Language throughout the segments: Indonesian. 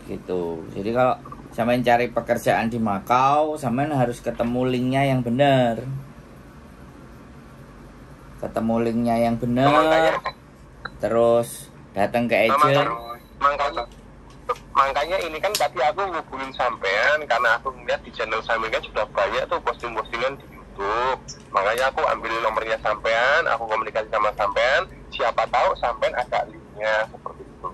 Gitu. Jadi kalau sampean cari pekerjaan di Makau, sampean harus ketemu linknya yang benar. Ketemu linknya yang benar, terus datang ke agent. Makanya ini kan tadi aku ngubungin sampean karena aku ngeliat di channel sampean kan sudah banyak tuh posting-postingan di YouTube. Makanya aku ambil nomornya sampean, aku komunikasi sama sampean, siapa tahu sampean ada linknya seperti itu.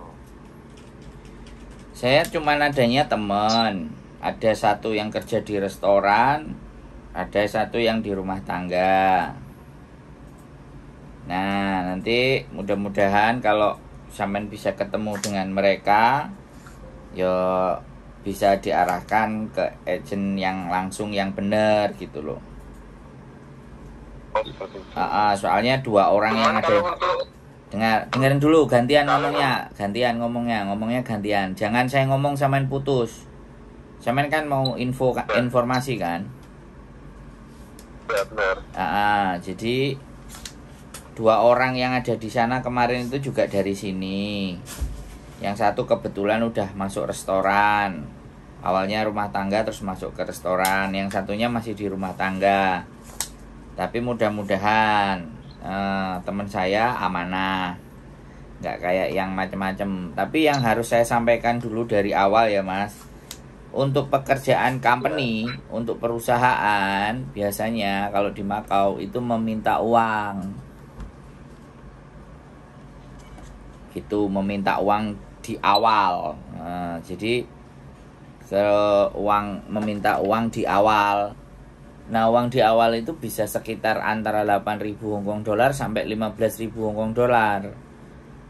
Saya cuma adanya teman, ada satu yang kerja di restoran, ada satu yang di rumah tangga. Nah, nanti mudah-mudahan kalau sampean bisa ketemu dengan mereka, ya bisa diarahkan ke agent yang langsung yang benar gitu loh. Soalnya dua orang yang ada. Dengerin dulu, gantian ngomongnya gantian. Jangan saya ngomong sampean putus. Sampean kan mau informasi kan? Benar. Jadi dua orang yang ada di sana kemarin itu juga dari sini. Yang satu kebetulan udah masuk restoran. Awalnya rumah tangga terus masuk ke restoran. Yang satunya masih di rumah tangga. Tapi mudah-mudahan teman saya amanah. Nggak kayak yang macam-macam. Tapi yang harus saya sampaikan dulu dari awal ya Mas. Untuk pekerjaan company, untuk perusahaan, biasanya kalau di Makau itu meminta uang. Gitu, meminta uang di awal. Jadi meminta uang di awal. Nah, uang di awal itu bisa sekitar antara 8.000 Hongkong dolar sampai 15.000 Hongkong dolar.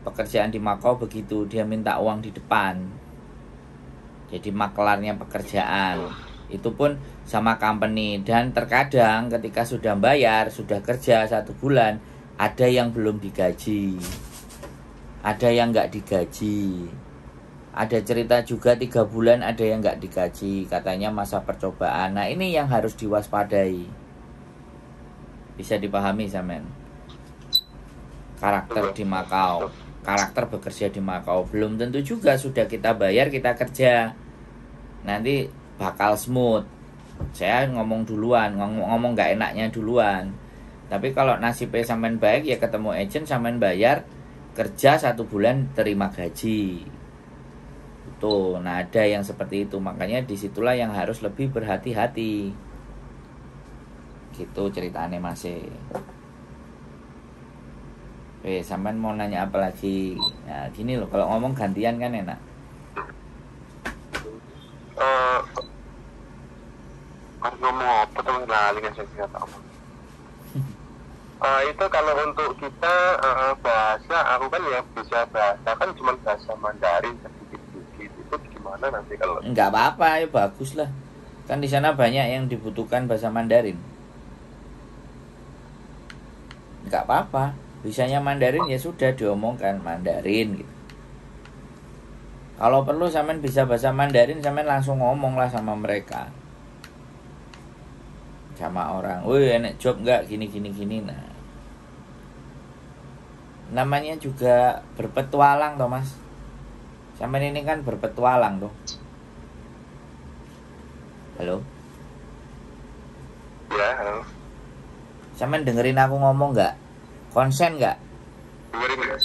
Pekerjaan di Makau begitu, dia minta uang di depan. Jadi maklarnya pekerjaan. Itu pun sama company. Dan terkadang ketika sudah bayar, sudah kerja 1 bulan, ada yang belum digaji. Ada yang nggak digaji. Ada cerita juga 3 bulan ada yang nggak digaji. Katanya masa percobaan. Nah ini yang harus diwaspadai. Bisa dipahami Samen. Karakter di Makau. Karakter bekerja di Makau. Belum tentu juga sudah kita bayar kita kerja nanti bakal smooth. Saya ngomong duluan. Ngomong nggak enaknya duluan. Tapi kalau nasibnya Samen baik ya ketemu agent Samen bayar. Kerja 1 bulan terima gaji. Tuh, nah ada yang seperti itu. Makanya disitulah yang harus lebih berhati-hati. Gitu ceritanya masih. Sampean mau nanya apa lagi? Nah gini loh, kalau ngomong gantian kan enak. Ngomong apa tuh lali kan saya tahu. Itu kalau untuk kita bahasa, aku kan ya bisa bahasa kan cuma bahasa Mandarin sedikit-sedikit. Itu gimana nanti kalau? Enggak apa-apa, ya bagus lah. Kan di sana banyak yang dibutuhkan bahasa Mandarin. Enggak apa-apa, bisanya Mandarin ya sudah diomongkan Mandarin gitu. Kalau perlu sampean bisa bahasa Mandarin, sampean langsung ngomong lah sama mereka. Sama orang, woi enak job nggak gini. Nah, namanya juga berpetualang toh Mas. Sampai ini kan berpetualang toh. Halo. Ya, halo. Sampai dengerin aku ngomong nggak? Konsen nggak? Dengerin ya.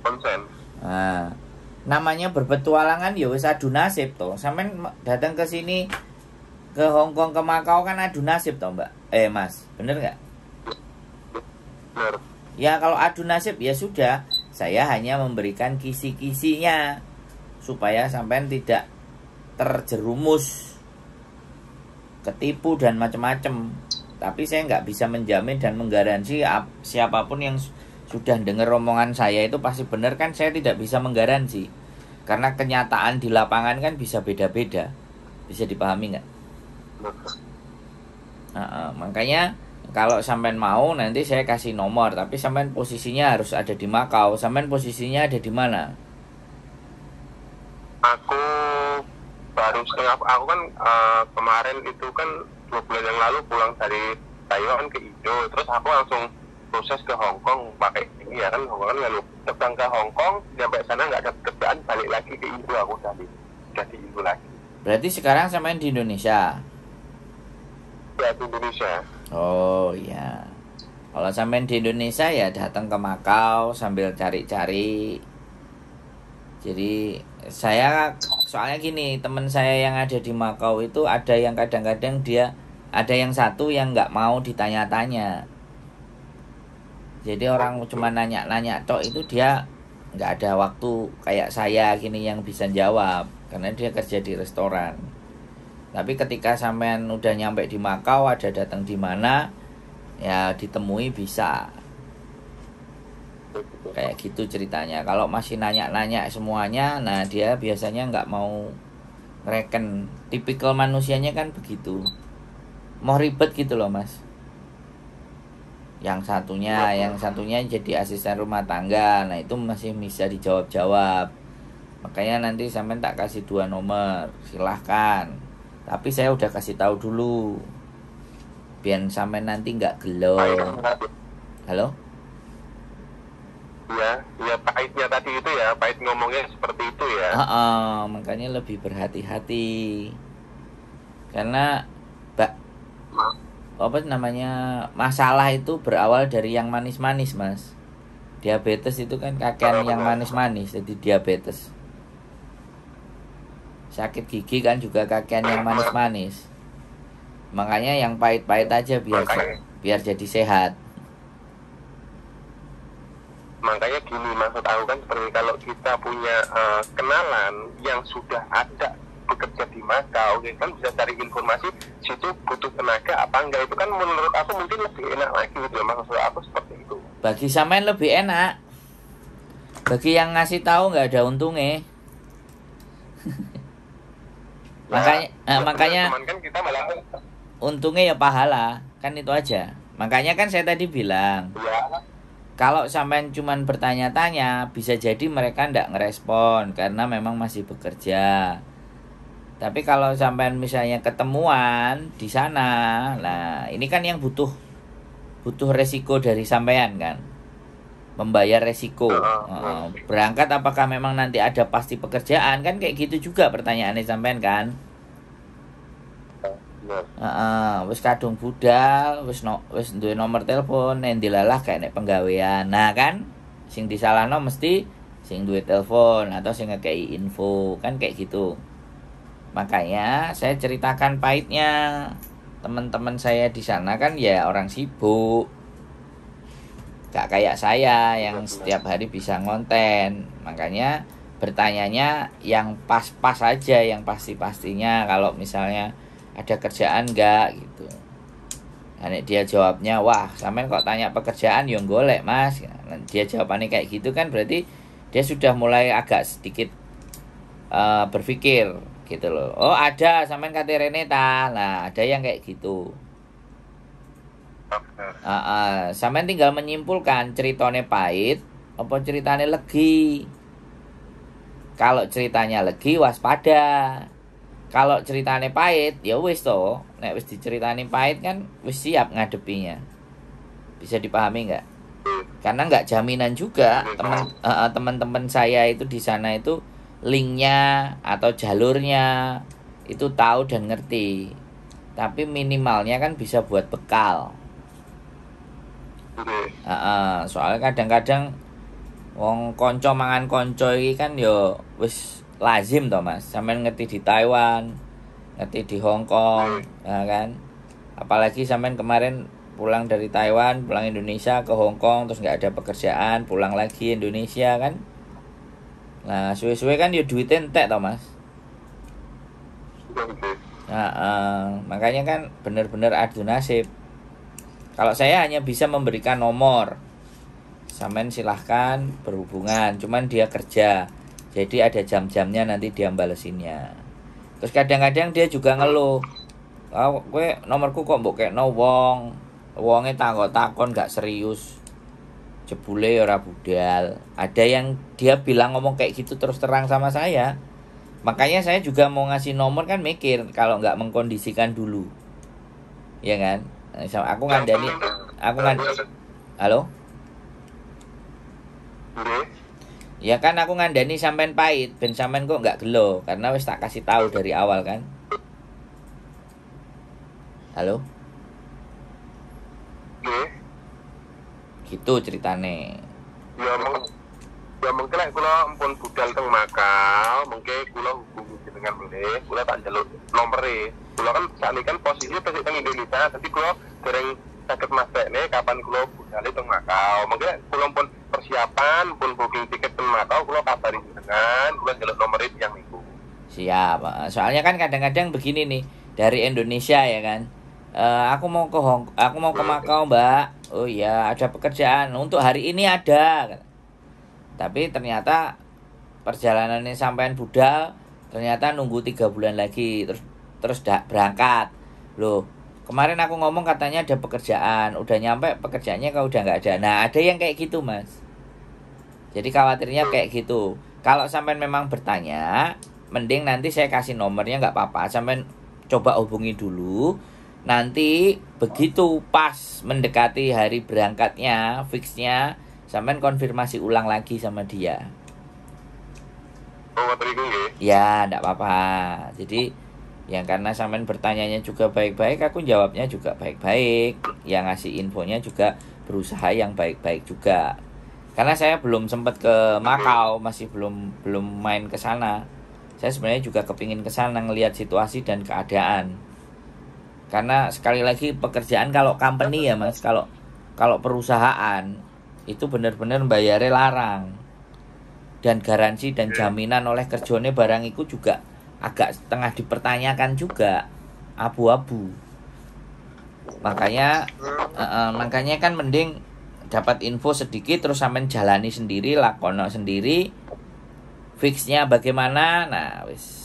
Konsen. Nah, namanya berpetualangan ya wis adu nasib toh. Sampai datang ke sini ke Hongkong ke Makau kan adu nasib toh Mbak. Mas, bener nggak? Bener. Ya kalau adu nasib ya sudah, saya hanya memberikan kisi-kisinya supaya sampean tidak terjerumus, ketipu dan macam-macam. Tapi saya nggak bisa menjamin dan menggaransi siapapun yang sudah dengar omongan saya itu pasti benar kan, saya tidak bisa menggaransi. Karena kenyataan di lapangan kan bisa beda-beda. Bisa dipahami nggak? Makanya kalau sampean mau nanti saya kasih nomor, tapi sampean posisinya harus ada di Makau. Sampean posisinya ada di mana? Aku baru aku kan kemarin itu kan 2 bulan yang lalu pulang dari Taiwan ke Indo, terus aku langsung proses ke Hong Kong pakai ini ya kan, Hong Kong kan lalu terbang ke Hong Kong, sampai sana nggak ada kerjaan, balik lagi ke Indo, aku udah di Indo lagi. Berarti sekarang sampean di Indonesia? Ya, di Indonesia. Oh iya. Kalau sampean di Indonesia ya datang ke Makau sambil cari-cari. Jadi saya soalnya gini, teman saya yang ada di Makau itu ada yang kadang-kadang dia ada yang satu yang nggak mau ditanya-tanya. Jadi orang cuma nanya-nanya tok itu dia nggak ada waktu kayak saya gini yang bisa jawab karena dia kerja di restoran. Tapi ketika sampean udah nyampe di Makau, ada datang di mana, ya ditemui bisa. Kayak gitu ceritanya. Kalau masih nanya-nanya semuanya, nah dia biasanya nggak mau ngereken. Tipikal manusianya kan begitu. Mau ribet gitu loh mas. Yang satunya jadi asisten rumah tangga. Nah itu masih bisa dijawab-jawab. Makanya nanti sampean tak kasih 2 nomor, silahkan. Tapi saya udah kasih tahu dulu, biar sampai nanti nggak gelo. Halo? Ya pahitnya tadi itu ya, pahit ngomongnya seperti itu ya. Makanya lebih berhati-hati. Karena apa namanya, masalah itu berawal dari yang manis-manis mas. Diabetes itu kan kakean yang manis-manis, jadi diabetes. Sakit gigi kan juga kakean yang manis-manis. Makanya yang pahit-pahit aja biar jadi sehat. Makanya gini, maksud aku kan seperti kalau kita punya kenalan yang sudah ada bekerja di Makau, kan bisa cari informasi situ butuh tenaga apa enggak, itu kan menurut aku mungkin lebih enak lagi gitu ya, maksud aku seperti itu. Bagi sampean lebih enak. Bagi yang ngasih tahu nggak ada untungnya. Makanya kan kita malah untungnya ya pahala, kan itu aja. Makanya kan saya tadi bilang ya. Kalau sampean cuman bertanya-tanya, bisa jadi mereka ndak ngerespon karena memang masih bekerja. Tapi kalau sampean misalnya ketemuan di sana, nah ini kan yang butuh resiko dari sampean kan, membayar resiko. Berangkat apakah memang nanti ada pasti pekerjaan, kan kayak gitu juga pertanyaannya sampean kan. Wis kadung budal, wis duwe nomor telepon, dilalah kayak nek penggawean. Nah kan sing disalahno mesti sing duwe telepon atau sing ngekei info, kan kayak gitu. Makanya saya ceritakan pahitnya. Teman-teman saya di sana kan ya orang sibuk. Gak kayak saya yang setiap hari bisa ngonten. Makanya bertanyanya yang pas-pas aja, yang pasti-pastinya. Kalau misalnya ada kerjaan enggak gitu. Nah, dia jawabnya, wah sampean kok tanya pekerjaan, yo golek mas. Nah, dia jawabannya kayak gitu kan berarti dia sudah mulai agak sedikit berpikir gitu loh. Oh ada, sampean kate rene ta. Nah ada yang kayak gitu. Sampean tinggal menyimpulkan ceritanya pahit apa ceritanya legi. Kalau ceritanya legi waspada. Kalau ceritanya pahit, ya wis to. Nek wis diceritani pahit kan wis siap ngadepinya. Bisa dipahami nggak? Karena nggak jaminan juga teman-teman saya itu di sana itu linknya atau jalurnya itu tahu dan ngerti. Tapi minimalnya kan bisa buat bekal. Soalnya kadang-kadang wong konco mangan konco iki kan yo wis lazim toh mas, sampean ngerti di Taiwan, ngerti di Hong Kong, nah kan. Apalagi sampean kemarin pulang dari Taiwan, pulang Indonesia ke Hong Kong, terus nggak ada pekerjaan, pulang lagi Indonesia kan. Nah suwe-suwe kan ya duitnya entek toh mas. Makanya kan bener-bener adu nasib. Kalau saya hanya bisa memberikan nomor, sampean silahkan berhubungan, cuman dia kerja. Jadi ada jam-jamnya nanti dia balesinnya. Terus kadang-kadang dia juga ngeluh. Kowe nomorku kok mbok kekno wonge takon gak serius. Jebule ora budal. Ada yang dia bilang ngomong kayak gitu terus terang sama saya. Makanya saya juga mau ngasih nomor kan mikir kalau nggak mengkondisikan dulu. Ya kan? Aku ngandani Halo? Nggih. Ya kan aku ngandani sampean pahit, ben sampean kok nggak gelo karena wis tak kasih tahu dari awal kan. Halo? Nggih. Gitu ceritane. Ya mungkin lek kula ampun budal teng Makau, mungkin kula hubungi dengan meneh, kula tak njaluk nomere. Kula kan sakniki kan posisi tesih teng Indonesia, dadi kula dereng saged mastekne kapan kula budal teng Makau. Mungkin kula pun persiapan, pun booking tiket teng Makau, kula kabari jenengan, kula njaluk nomere tiyang niku. Siap. Soalnya kan kadang-kadang begini nih, dari Indonesia ya kan. Aku mau ke Makau, Mbak. Oh iya, ada pekerjaan untuk hari ini ada. Tapi ternyata perjalanannya sampean budal, ternyata nunggu 3 bulan lagi terus berangkat. Loh, kemarin aku ngomong katanya ada pekerjaan, udah nyampe pekerjaannya kau udah nggak ada. Nah, ada yang kayak gitu, Mas. Jadi khawatirnya kayak gitu. Kalau sampean memang bertanya, mending nanti saya kasih nomornya, nggak apa-apa. Sampean coba hubungi dulu. Nanti begitu pas mendekati hari berangkatnya, fixnya, sampean konfirmasi ulang lagi sama dia. Oh, ngoten niku nggih. Ya, enggak apa-apa. Jadi, yang karena sampean bertanyanya juga baik-baik, aku jawabnya juga baik-baik. Yang ngasih infonya juga berusaha yang baik-baik juga. Karena saya belum sempat ke Makau, masih belum main ke sana. Saya sebenarnya juga kepingin ke sana ngelihat situasi dan keadaan. Karena sekali lagi pekerjaan kalau company ya, Mas, kalau perusahaan itu benar-benar bayarnya larang, dan garansi dan jaminan oleh kerjone barang itu juga agak setengah dipertanyakan juga, abu-abu. Makanya kan mending dapat info sedikit terus sampean jalani sendiri, lakono sendiri, fixnya bagaimana. Nah wis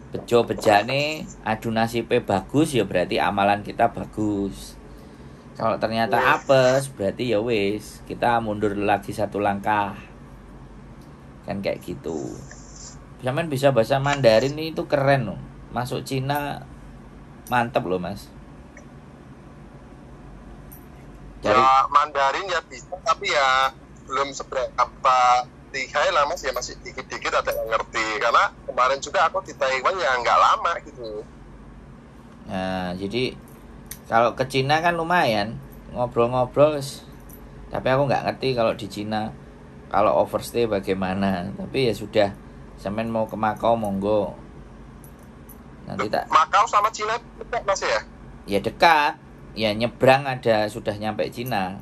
bejo-bejane adu nasibnya bagus ya berarti amalan kita bagus. Kalau ternyata apes berarti ya wis kita mundur lagi 1 langkah. Kan kayak gitu. Sampean bisa bahasa Mandarin itu keren loh. Masuk Cina mantep loh, Mas. Ya Mandarin ya bisa, tapi ya belum seberapa lihai lah, Mas. Ya masih dikit-dikit ada yang ngerti. Karena kemarin juga aku di Taiwan ya nggak lama gitu. Nah, jadi kalau ke Cina kan lumayan ngobrol-ngobrol, tapi aku nggak ngerti kalau di Cina kalau overstay bagaimana. Tapi ya sudah, sampean mau ke Makau monggo. Nanti tak. Makau sama Cina dekat, Mas ya? Ya dekat, ya nyebrang ada sudah nyampe Cina.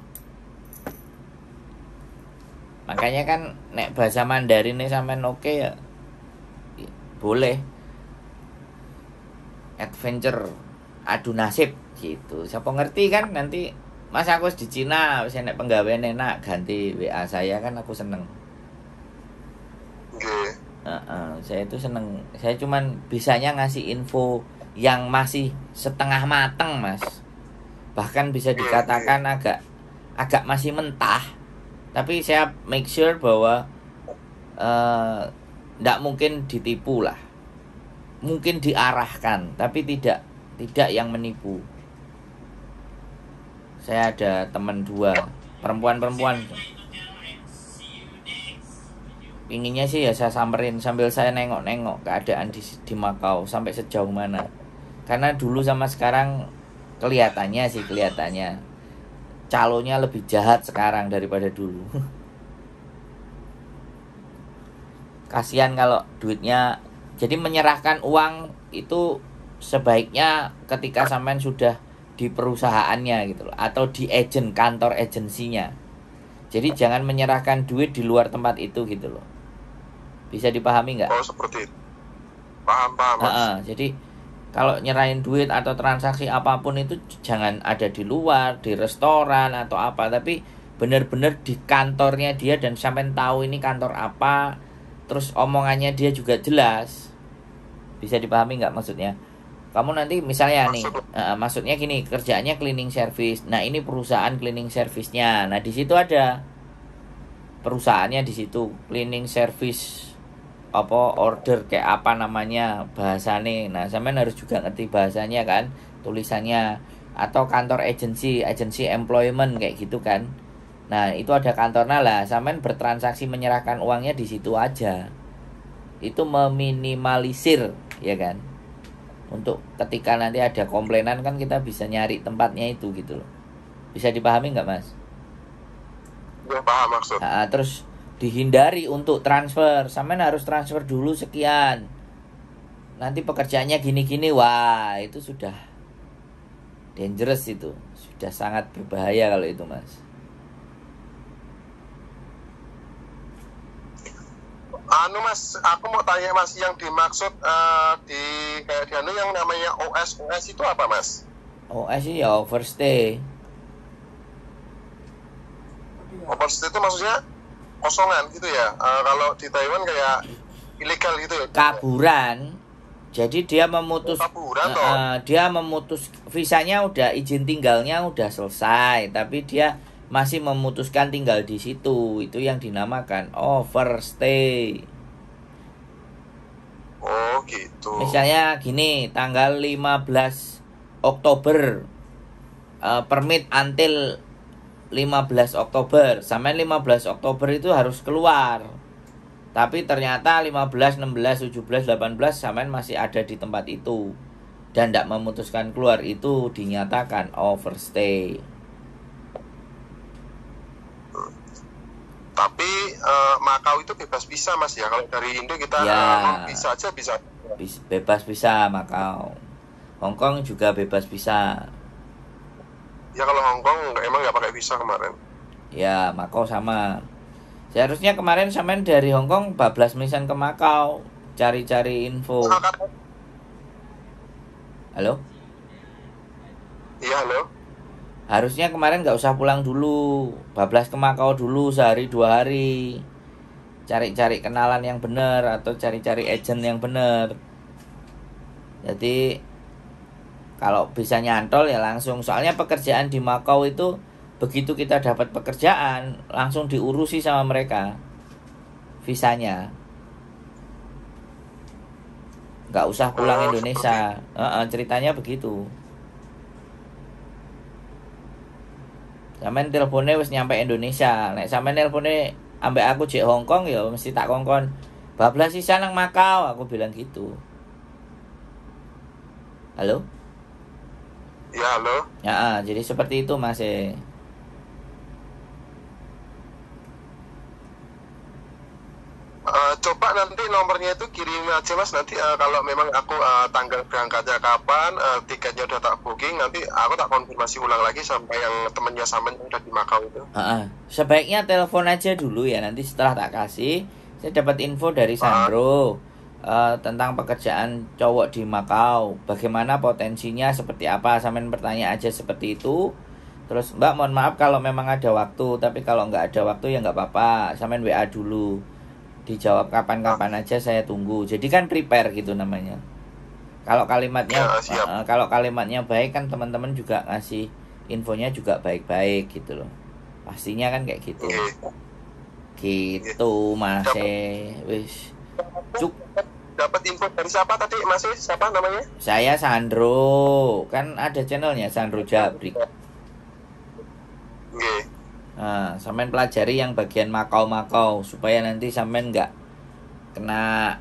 Makanya kan nek bahasa Mandarin nih sampean oke ya boleh. Adventure adu nasib gitu. Siapa ngerti kan nanti Mas aku di Cina wis enek penggawean enak ganti WA saya kan aku seneng. Nggih. Saya itu seneng. Saya cuman bisanya ngasih info yang masih setengah mateng, Mas. Bahkan bisa dikatakan agak masih mentah. Tapi saya make sure bahwa ndak mungkin ditipu lah. Mungkin diarahkan, tapi tidak yang menipu. Saya ada teman 2 perempuan. Pinginnya sih ya saya samperin sambil saya nengok-nengok keadaan di Makau sampai sejauh mana. Karena dulu sama sekarang kelihatannya calonnya lebih jahat sekarang daripada dulu. Kasihan kalau duitnya. Jadi menyerahkan uang itu sebaiknya ketika sampean sudah di perusahaannya gitu loh, atau di kantor agensinya. Jadi jangan menyerahkan duit di luar tempat itu gitu loh. Bisa dipahami nggak? Oh seperti itu. Paham Mas. Jadi kalau nyerahin duit atau transaksi apapun itu jangan ada di luar, di restoran atau apa, tapi benar-benar di kantornya dia dan sampean tahu ini kantor apa. Terus omongannya dia juga jelas. Bisa dipahami nggak maksudnya? Kamu nanti misalnya nih, maksudnya gini, kerjaannya cleaning service. Nah ini perusahaan cleaning service-nya. Nah di situ ada perusahaannya di situ cleaning service order kayak apa namanya bahasanya. Nah sampean harus juga ngerti bahasanya kan, tulisannya atau kantor agensi employment kayak gitu kan. Nah, itu ada kantornya lah, sampean bertransaksi menyerahkan uangnya di situ aja. Itu meminimalisir, ya kan? Untuk ketika nanti ada komplainan kan kita bisa nyari tempatnya itu gitu loh. Bisa dipahami nggak, Mas? Ya paham maksud. Nah, terus dihindari untuk transfer. Sampean harus transfer dulu sekian. Nanti pekerjaannya gini-gini, wah itu sudah dangerous itu. Sudah sangat berbahaya kalau itu, Mas. Mas, aku mau tanya Mas, yang dimaksud di kayak di yang namanya OS itu apa Mas? OS ya overstay. Overstay itu maksudnya kosongan gitu ya? Kalau di Taiwan kayak ilegal gitu ya? Kaburan. Jadi dia memutus dia memutus visanya, udah izin tinggalnya udah selesai, tapi dia masih memutuskan tinggal di situ. Itu yang dinamakan overstay. Oh gitu. Misalnya gini, tanggal 15 Oktober permit until 15 Oktober. Sampai 15 Oktober itu harus keluar. Tapi ternyata 15, 16, 17, 18 sampean masih ada di tempat itu dan tidak memutuskan keluar, itu dinyatakan overstay. Tapi Makau itu bebas visa Mas ya. Kalau dari Indo kita bisa aja bisa. Bebas visa Makau. Hongkong juga bebas visa. Ya kalau Hongkong emang nggak pakai visa kemarin. Ya Makau sama. Seharusnya kemarin sampean dari Hongkong bablas misan ke Makau, cari-cari info. Halo? Iya halo. Harusnya kemarin nggak usah pulang dulu, bablas ke Makau dulu sehari 2 hari, cari-cari kenalan yang benar atau cari-cari agent yang benar. Jadi kalau bisa nyantol ya langsung. Soalnya pekerjaan di Makau itu begitu kita dapat pekerjaan langsung diurusi sama mereka visanya, nggak usah pulang Indonesia. Ceritanya begitu. Sampeyan teleponnya wis nyampe Indonesia. Nek sampeyan teleponnya ambek aku jek Hongkong ya mesti tak kongkon bablas sisa nang Makau, aku bilang gitu. Halo? Ya halo. Ya, jadi seperti itu Mas. Coba nanti nomornya itu kirim aja Mas, nanti kalau memang aku tanggal berangkatnya kapan, tiketnya udah tak booking, nanti aku tak konfirmasi ulang lagi sampai yang temennya sama yang udah di Makau itu. Sebaiknya telepon aja dulu ya, nanti setelah tak kasih saya dapat info dari Sandro tentang pekerjaan cowok di Makau, bagaimana potensinya, seperti apa. Sampean bertanya aja seperti itu. Terus Mbak mohon maaf kalau memang ada waktu, tapi kalau nggak ada waktu ya nggak apa-apa, sampean WA dulu, dijawab kapan-kapan aja, saya tunggu. Jadi kan prepare gitu namanya. Kalau kalimatnya baik kan teman-teman juga ngasih infonya juga baik-baik gitu loh. Pastinya kan kayak gitu. Gitu Mas. Wis. Dapat info dari siapa tadi Mas? Siapa namanya? Saya Sandro. Kan ada channelnya Sandro Jabrik. Nah, sampean pelajari yang bagian Makau supaya nanti sampean nggak kena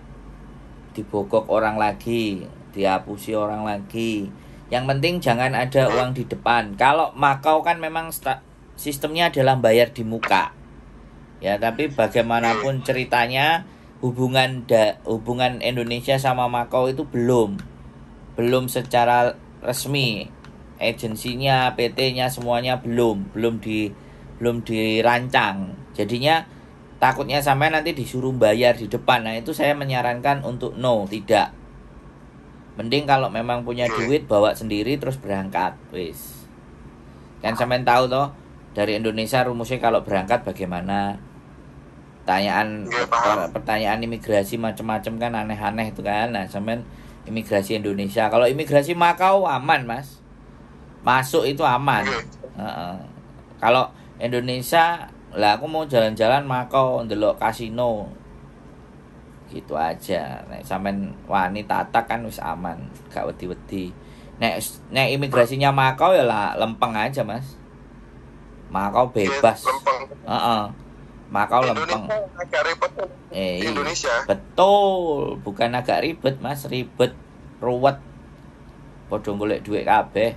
dibogok orang lagi, dihapusi orang lagi. Yang penting jangan ada uang di depan. Kalau Makau kan memang sistemnya adalah bayar di muka. Ya, tapi bagaimanapun ceritanya hubungan Indonesia sama Makau itu belum secara resmi. Agensinya, PT-nya semuanya belum dirancang. Jadinya takutnya sampai nanti disuruh bayar di depan. Nah, itu saya menyarankan untuk tidak. Mending kalau memang punya duit bawa sendiri terus berangkat. Wis. Kan sampean tahu toh dari Indonesia rumusnya kalau berangkat bagaimana? Pertanyaan imigrasi macam-macam kan aneh-aneh itu kan. Nah, sampean imigrasi Indonesia. Kalau imigrasi Makau aman, Mas. Masuk itu aman. Kalau Indonesia lah aku mau jalan-jalan Makau ndelok kasino gitu aja. Nek sampean wani tatak kan wis aman, gak wedi-wedi. Nek imigrasinya Makau ya lah lempeng aja Mas. Makau bebas. Lempeng. Makau lempeng. Indonesia agak ribet. Indonesia. Betul, bukan agak ribet Mas, ribet, ruwet. Padha golek duit kabeh.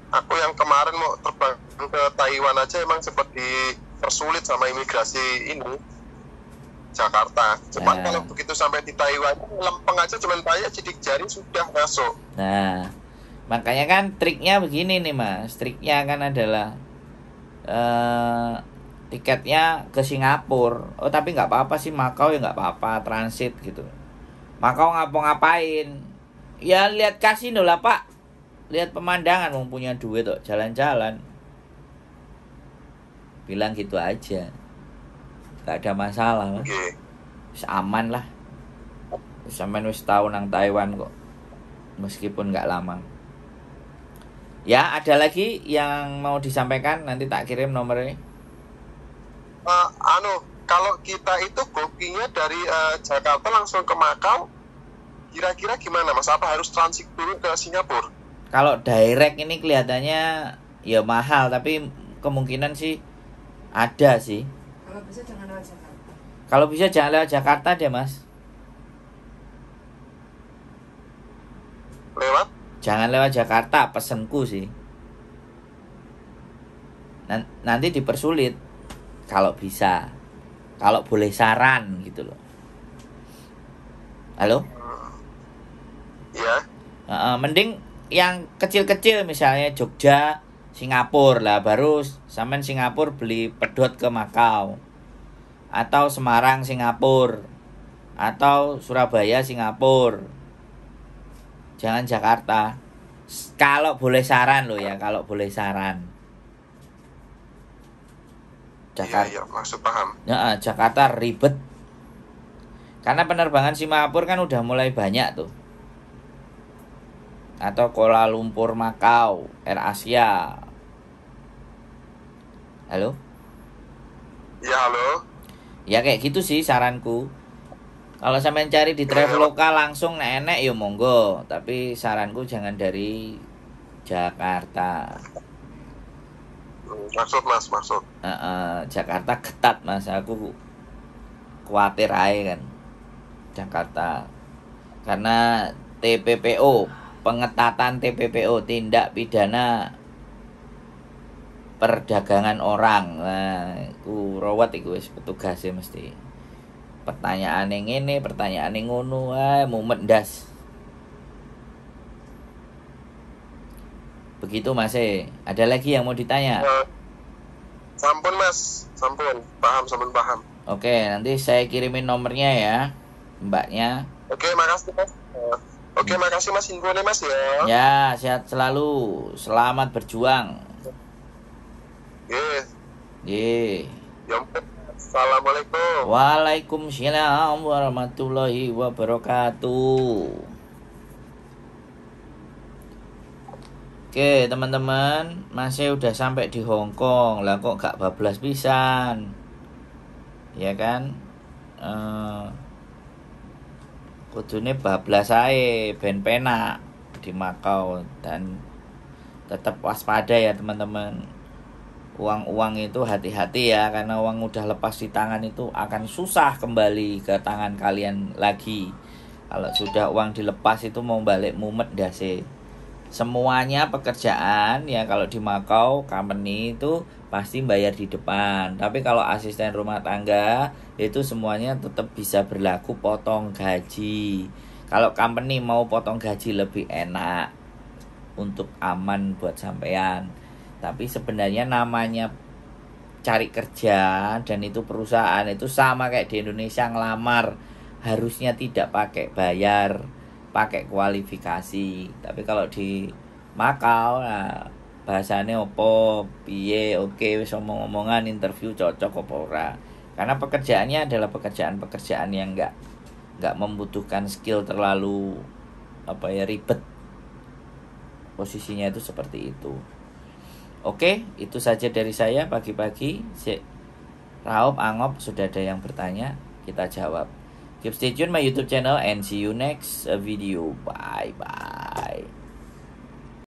Aku yang kemarin mau terbang ke Taiwan aja emang sempat dipersulit sama imigrasi ini Jakarta. Cuman kalau begitu sampai di Taiwan lempeng aja, cuman bayar sidik jari sudah masuk. Nah, makanya kan triknya begini nih Mas. Triknya kan adalah tiketnya ke Singapura. Oh tapi nggak apa-apa sih, Makau ya nggak apa-apa, transit gitu. Makau ngapain? Ya lihat kasino lah Pak. Lihat pemandangan, mau punya duit kok, jalan-jalan. Bilang gitu aja. Gak ada masalah Mas. Wis aman lah. Sampai wis tahu nang Taiwan kok. Meskipun gak lama. Ya, ada lagi yang mau disampaikan, nanti tak kirim nomornya. Kalau kita itu bookingnya dari Jakarta langsung ke Makau, kira-kira gimana Mas? Apa harus transit dulu ke Singapura? Kalau direct ini kelihatannya ya mahal, tapi kemungkinan sih ada sih. Kalau bisa jangan lewat Jakarta. Kalau bisa jangan lewat Jakarta deh Mas. Lewat? Jangan lewat Jakarta, pesenku sih. Nanti dipersulit kalau bisa. Kalau boleh saran gitu loh. Halo? Iya. Mending yang kecil-kecil misalnya Jogja, Singapura lah, baru sampean Singapura beli pedot ke Makau. Atau Semarang Singapura. Atau Surabaya Singapura. Jangan Jakarta. Kalau boleh saran loh ya, kalau boleh saran. Jakarta. Iya, maksud paham. Jakarta ribet. Karena penerbangan Singapura kan udah mulai banyak tuh. Atau Kuala Lumpur Makau, Air Asia. Halo? Ya, halo. Ya kayak gitu sih saranku. Kalau sampean cari di Traveloka langsung enek ya monggo, tapi saranku jangan dari Jakarta. Maksud. Jakarta ketat Mas, aku khawatir aja kan. Jakarta. Karena TPPO, pengetatan TPPO, tindak pidana perdagangan orang. Nah, iku rawat iku wis petugasnya mesti. Pertanyaan yang ini, pertanyaan yang ngono, mumet ndas. Begitu Mas. Ada lagi yang mau ditanya? Sampun Mas, sampun paham. Oke, nanti saya kirimin nomornya ya, Mbaknya. Oke, makasih Mas. Makasih Mas infonya Mas ya. Ya, sehat selalu. Selamat berjuang. Ya. Assalamualaikum. Waalaikumsalam warahmatullahi wabarakatuh. Oke teman-teman, masih udah sampai di Hong Kong. Lah kok gak bablas pisan, ya kan? Kudune bablas ae ben penak di Makau. Dan tetap waspada ya teman-teman. Uang-uang itu hati-hati ya, karena uang udah lepas di tangan itu akan susah kembali ke tangan kalian lagi. Kalau sudah uang dilepas itu mau balik mumet dah sih. Semuanya pekerjaan ya, kalau di Makau company itu pasti bayar di depan. Tapi kalau asisten rumah tangga itu semuanya tetap bisa berlaku potong gaji. Kalau company mau potong gaji lebih enak untuk aman buat sampean. Tapi sebenarnya namanya cari kerja dan itu perusahaan itu sama kayak di Indonesia ngelamar, harusnya tidak pakai bayar, pakai kualifikasi. Tapi kalau di Makau nah, bahasanya opo piye, oke wis omong-omongan interview cocok opo ora. Karena pekerjaannya adalah pekerjaan yang enggak membutuhkan skill terlalu ribet. Posisinya itu seperti itu. Oke, itu saja dari saya pagi-pagi. Raup, Angop, sudah ada yang bertanya, kita jawab. Keep stay tune my YouTube channel and see you next video. Bye bye.